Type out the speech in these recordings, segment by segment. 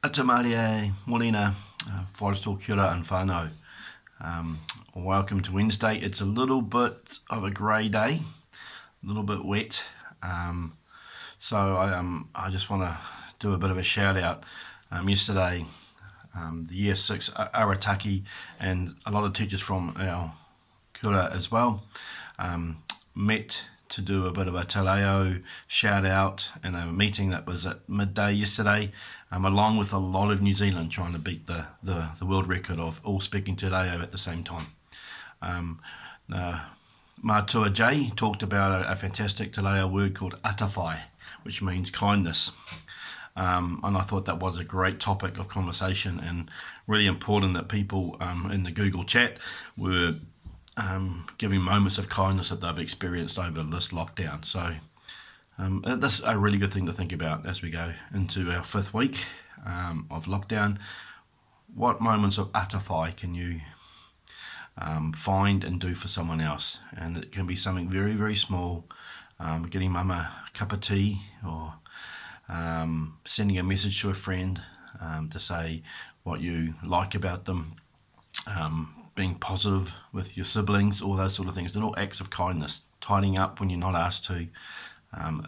Ata Maria, Molina, Forestall, Kia ora and whānau. Welcome to Wednesday. It's a little bit of a grey day, a little bit wet. So I just want to do a bit of a shout out. Yesterday, the Year 6 Arataki and a lot of teachers from our kura as well met to do a bit of a te reo shout out in a meeting that was at midday yesterday, along with a lot of New Zealand trying to beat the world record of all speaking te reo at the same time. Matua J talked about a fantastic te reo word called atawhai, which means kindness. And I thought that was a great topic of conversation and really important that people in the Google chat were giving moments of kindness that they've experienced over this lockdown. So that's a really good thing to think about as we go into our 5th week of lockdown. What moments of atawhai can you find and do for someone else? And it can be something very, very small, getting mama a cup of tea, or sending a message to a friend to say what you like about them, being positive with your siblings, all those sort of things. They're all acts of kindness. Tidying up when you're not asked to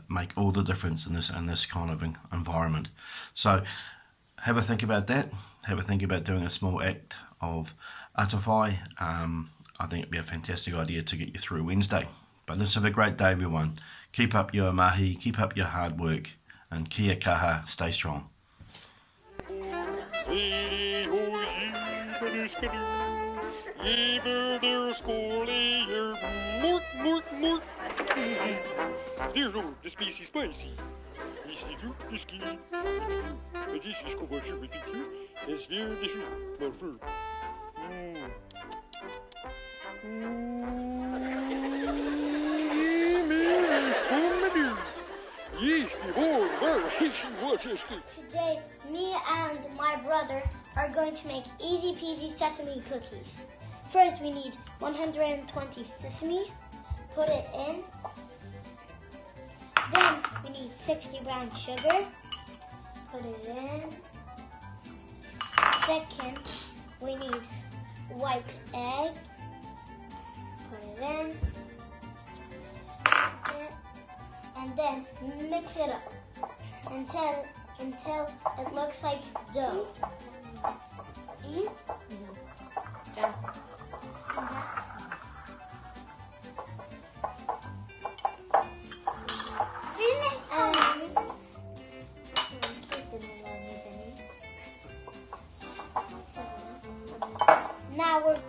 make all the difference in this kind of environment. So have a think about that. Have a think about doing a small act of atawhai. I think it'd be a fantastic idea to get you through Wednesday. But let's have a great day, everyone. Keep up your mahi, keep up your hard work, and kia kaha, stay strong. Dear Lord, the species spicy. Is die doet de ski. Het is commercial met die kuur. Het is weer de zoek. Maar voor. Today, me and my brother are going to make easy peasy sesame cookies. First, we need 120 sesame. Put it in. Then we need 60 brown sugar. Put it in. Second, we need white egg. Put it in. And then mix it up until it looks like dough. Now we're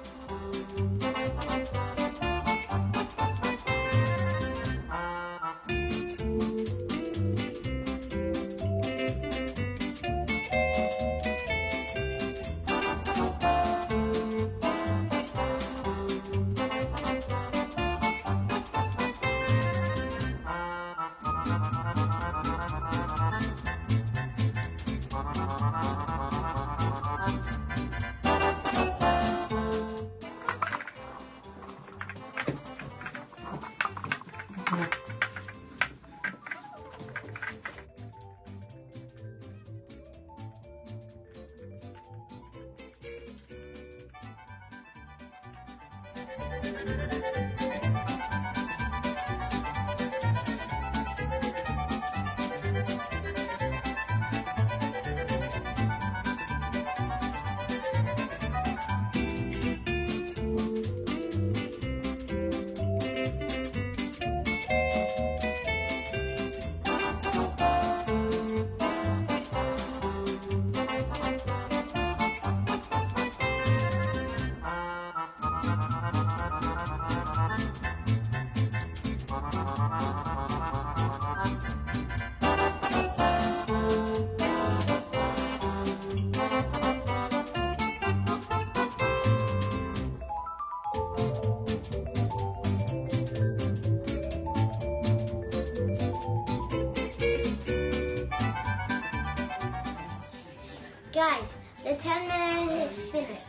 guys, the 10 minutes is finished.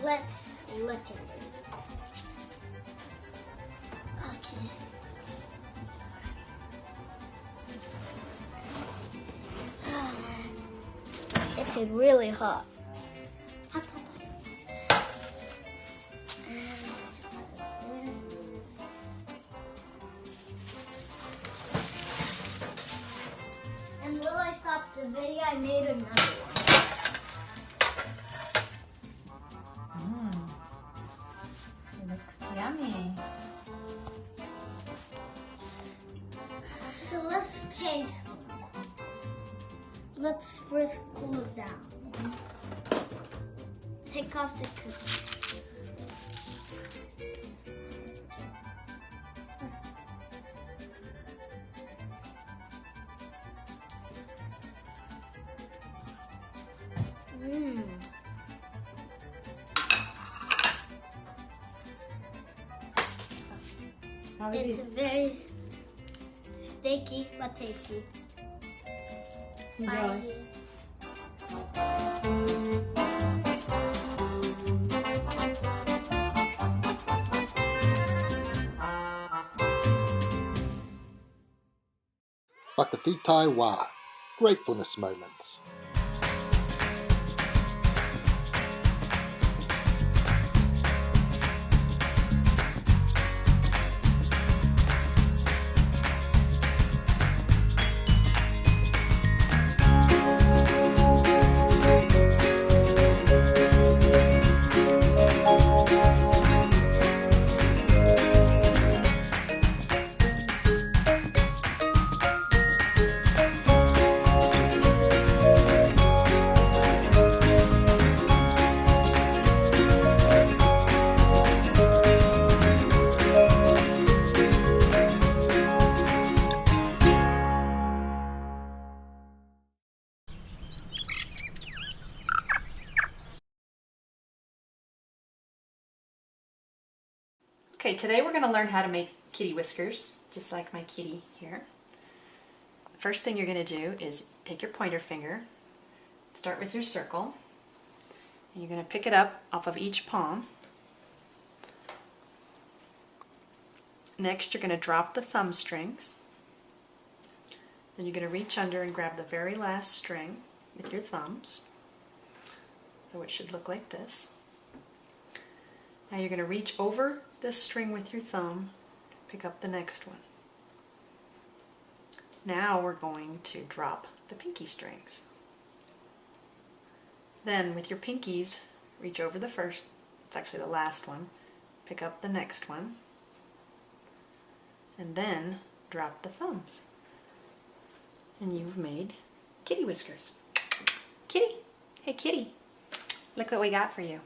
Let's look at it. Okay. It's made really hot. Hot, hot, hot. And will I stop the video? I made another one. It looks yummy. So let's taste. Let's first cool it down. Take off the cookie. Mmm. How is It's it? very sticky but tasty. Enjoy. Bye. Whakawhitai Wā, gratefulness moments. Okay, today we're going to learn how to make kitty whiskers, just like my kitty here. First thing you're going to do is take your pointer finger, start with your circle, and you're going to pick it up off of each palm. Next, you're going to drop the thumb strings. Then you're going to reach under and grab the very last string with your thumbs. So it should look like this. Now you're going to reach over this string with your thumb, pick up the next one. Now we're going to drop the pinky strings. Then with your pinkies, reach over the first, it's actually the last one, pick up the next one, and then drop the thumbs. And you've made kitty whiskers. Kitty, hey kitty, look what we got for you.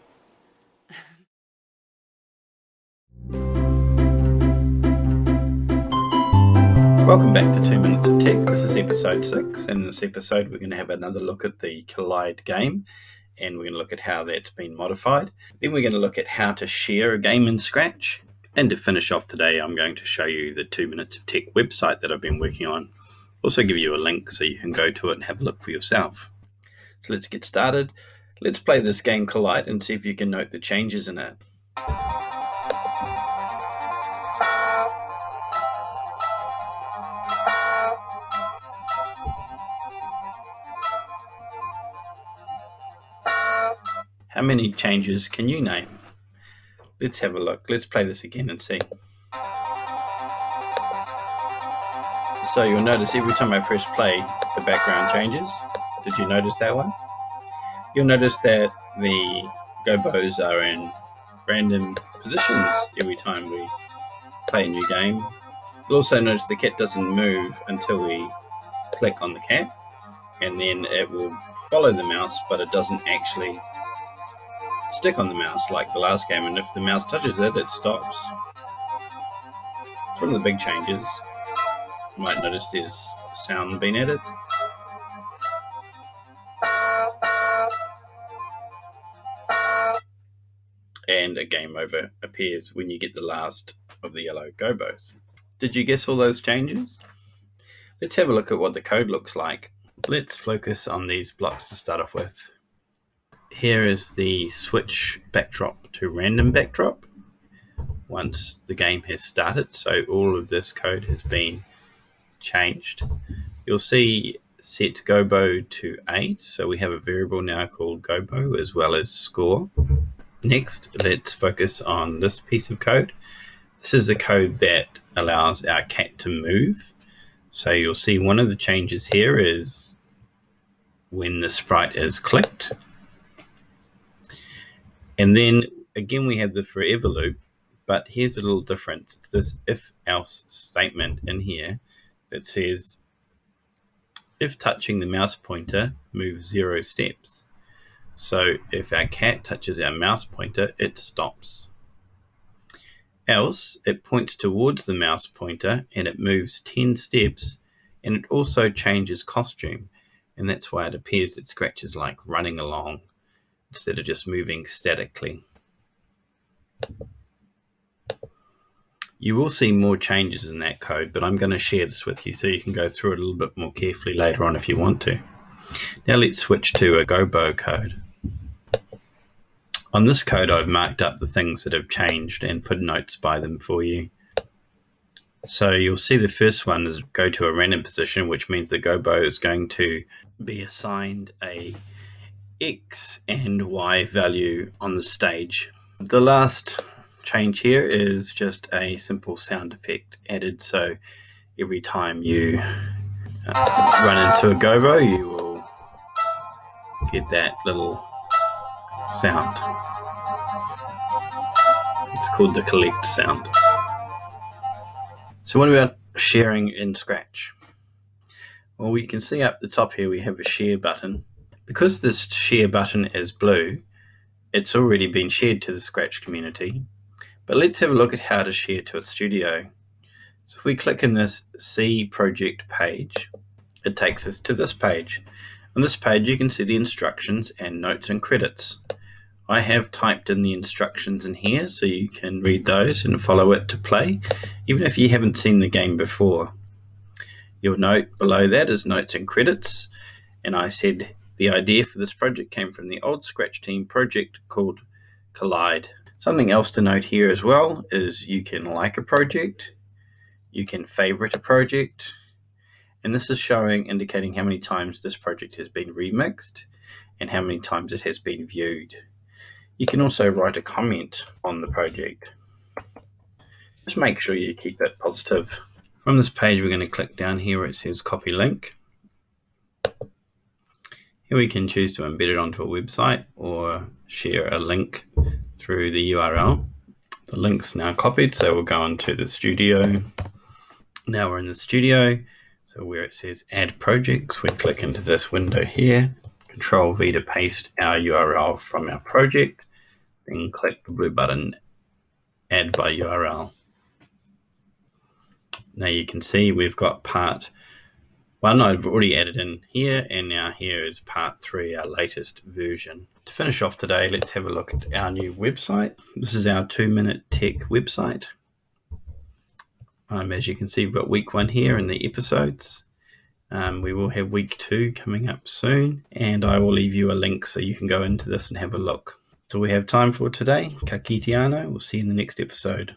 Welcome back to 2 Minutes of Tech. This is episode 6, and in this episode we're going to have another look at the Collide game, and we're going to look at how that's been modified. Then we're going to look at how to share a game in Scratch, and to finish off today I'm going to show you the 2 Minutes of Tech website that I've been working on. Also give you a link so you can go to it and have a look for yourself. So let's get started. Let's play this game Collide and see if you can note the changes in it. How many changes can you name? Let's have a look. Let's play this again and see. So you'll notice every time I press play, the background changes. Did you notice that one? You'll notice that the gobos are in random positions every time we play a new game. You'll also notice the cat doesn't move until we click on the cat, and then it will follow the mouse, but it doesn't actually stick on the mouse like the last game, and if the mouse touches it, it stops. It's one of the big changes. You might notice there's sound being added. And a game over appears when you get the last of the yellow gobos. Did you guess all those changes? Let's have a look at what the code looks like. Let's focus on these blocks to start off with. Here is the switch backdrop to random backdrop once the game has started. So all of this code has been changed. You'll see set gobo to 8. So we have a variable now called gobo as well as score. Next, let's focus on this piece of code. This is the code that allows our cat to move. So you'll see one of the changes here is when the sprite is clicked. And then again, we have the forever loop, but here's a little difference. It's this if-else statement in here that says, if touching the mouse pointer, move 0 steps. So if our cat touches our mouse pointer, it stops. Else, it points towards the mouse pointer and it moves 10 steps, and it also changes costume. And that's why it appears that Scratch is like running along instead of just moving statically. You will see more changes in that code, but I'm going to share this with you so you can go through it a little bit more carefully later on if you want to. Now let's switch to a gobo code. On this code, I've marked up the things that have changed and put notes by them for you. So you'll see the first one is go to a random position, which means the gobo is going to be assigned a X and Y value on the stage. The last change here is just a simple sound effect added. So every time you run into a gobo, you will get that little sound. It's called the collect sound. So what about sharing in Scratch? Well, you can see up the top here we have a share button. Because this share button is blue, it's already been shared to the Scratch community. But let's have a look at how to share to a studio. So if we click in this C project page, it takes us to this page. On this page you can see the instructions and notes and credits. I have typed in the instructions in here so you can read those and follow it to play, even if you haven't seen the game before. You'll note below that is notes and credits, and I said the idea for this project came from the old Scratch team project called Collide. Something else to note here as well is you can like a project, you can favorite a project, and this is indicating how many times this project has been remixed and how many times it has been viewed. You can also write a comment on the project. Just make sure you keep it positive. From this page, we're going to click down here where it says copy link. Here we can choose to embed it onto a website or share a link through the URL. The link's now copied, so we'll go into the studio. Now we're in the studio, so where it says add projects, we click into this window here, Control V to paste our URL from our project, then click the blue button, add by URL. Now you can see we've got part 1 I've already added in here, and now here is part 3, our latest version. To finish off today, let's have a look at our new website. This is our 2-Minute Tech website. As you can see, we've got week 1 here in the episodes. We will have week 2 coming up soon, and I will leave you a link so you can go into this and have a look. So we have time for today. Ka kite anō. We'll see you in the next episode.